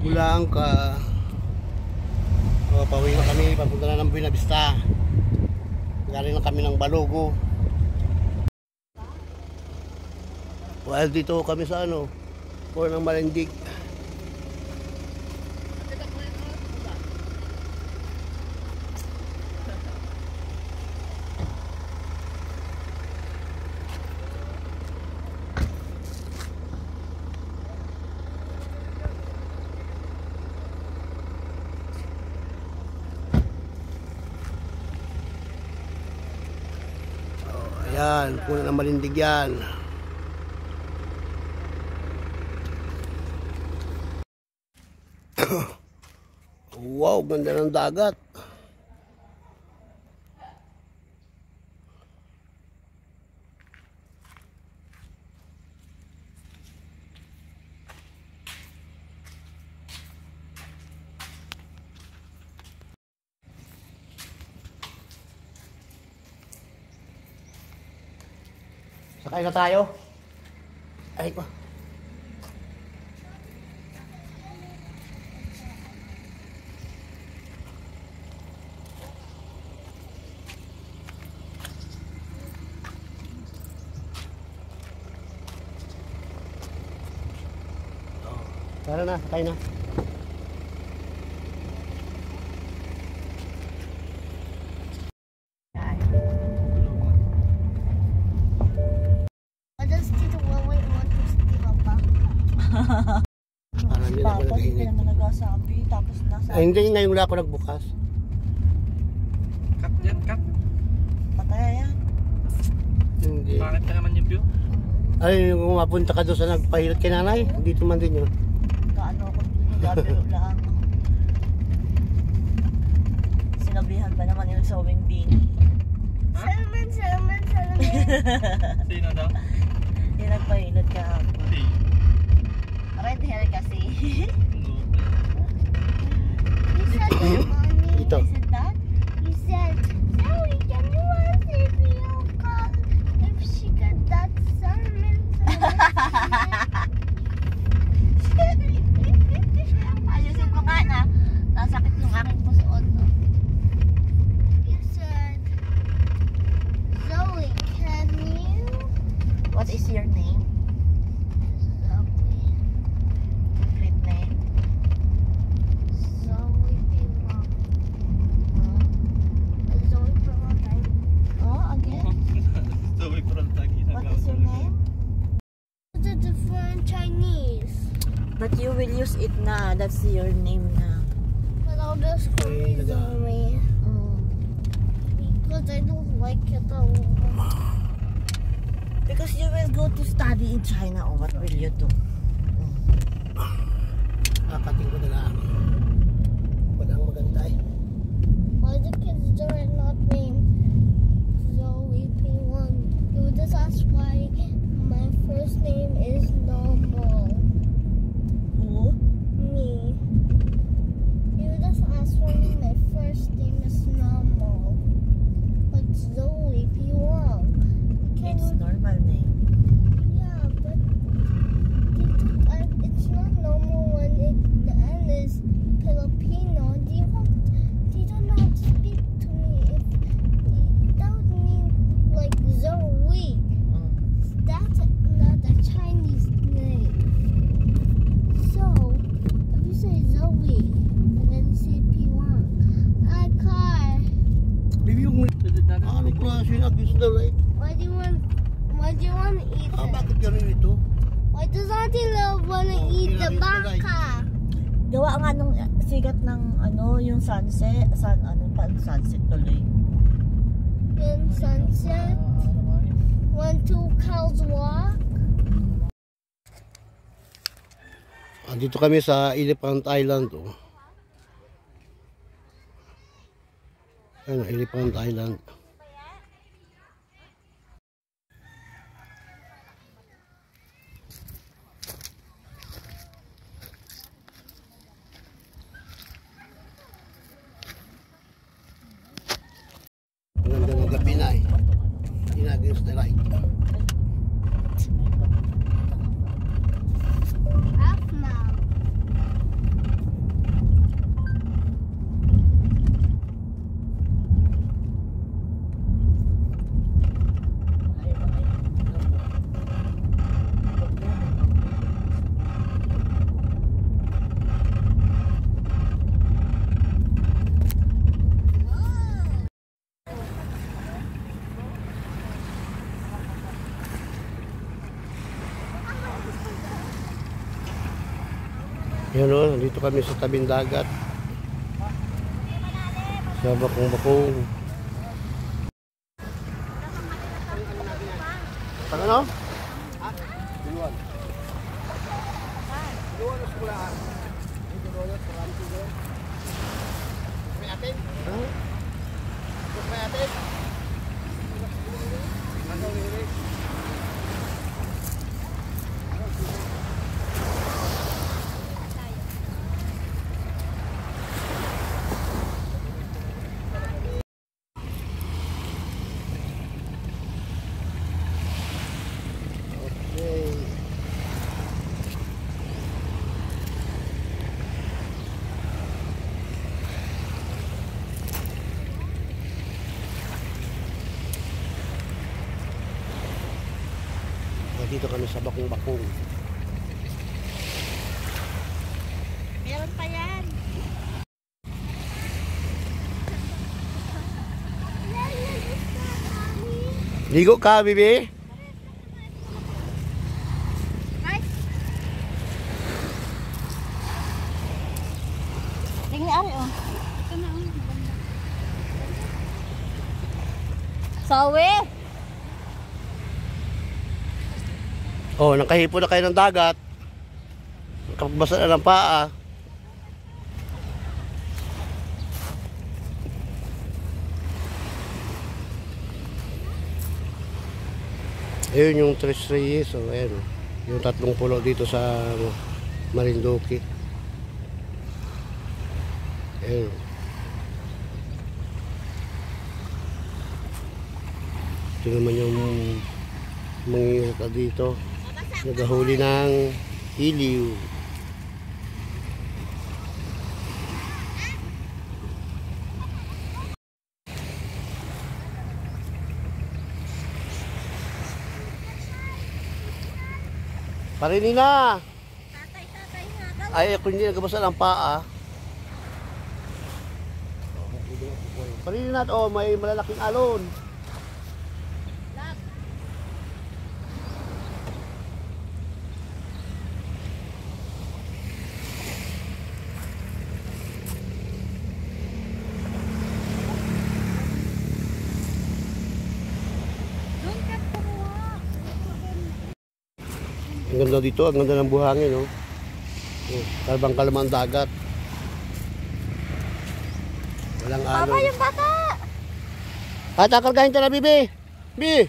Bulaangka. Pauwi na kami, papunta na ng Buena Vista. Galing na kami ng Balogo. While dito kami sa Port ng Malindig. Ayan, puno ng Malindig yan. Wow, ganda ng dagat. Sakay na tayo. Ay ko. Tara na, sakay na. Ay, hindi ngayon wala ako nagbukas. Cut yan, cut. Patay yan. Hindi. Bakit ka naman yung view? Ay, kung mapunta ka doon sa nagpahilot kay nanay, dito man din yun. Kaano ako, nagabiro lang. Sinabihan pa naman yung sewing bean. Salman. Sino daw? Yung nagpahilot ka ako. Hindi. Red hair kasi. Ito. You said, Zoe, can you ask if you got, if she got that salmon? Ayusin ko nga na. Nasakit yung aking pusoon. You said, Zoe, can you? What is your name? Zoe. Complete name? Zoe Piwang. Zoe Piwang. Oh, again? Zoe Frontag. What is your name? The different Chinese. But you will use it na. That's your name na. But I'll just call me Zoe. Because I don't like it at all. Because you will go to study in China, or what will you do? Kakating ko na lang. Walang maganda eh. Why the kids are not named Zoe P1? You just ask why my first name is normal. Who? Me. You just ask why my first name is normal. But Zoe P1. It's normal name. Yeah, but it's not normal when the end is Filipino. They don't know how to speak to me. That would mean like Zoe. That's not a Chinese name. So if you say Zoe and then you say P1, I car. Baby, yung ano klase na gusto na eh. Why do you want to eat it? Bakit gano'n ito? Why does Auntie Love want to eat the baka? Gawa nga nung sigat ng yung sunset, sunset tuloy. Then sunset. When two cows walk. Dito kami sa Elephant Island. Ayan, Elephant Island. Ganda ng gabi na eh. Against the light. Half now. Yan o, dito kami sa tabing dagat. Sa bakong-bakong. Pag ano? Duluan. Duluan na sikulaan. Duluan na sikulaan. May atin? May atin? Dito kami sa bakong-bakong. Meron pa yan. Ligo ka, bibi? Tingnan ari oh. Sawi. Oh, nakahipo na kayo ng dagat. Nakabasa na ng paa. Ayun yung Tres Reyes. So, ayun. Yung 3 pulo dito sa Marinduque. Ayun. Ito naman yung mga dito. Nagahuli ng iliw. Parini na. Ay, ako hindi nagabasa ng paa. Parini na. Oh, may malalaking alon. Ang ganda dito, ang ganda ng buhangin, no? Oh, kalbang kalamang dagat. Walang alon. Baba yung bata. At akargahin ka na, bibi. Bi!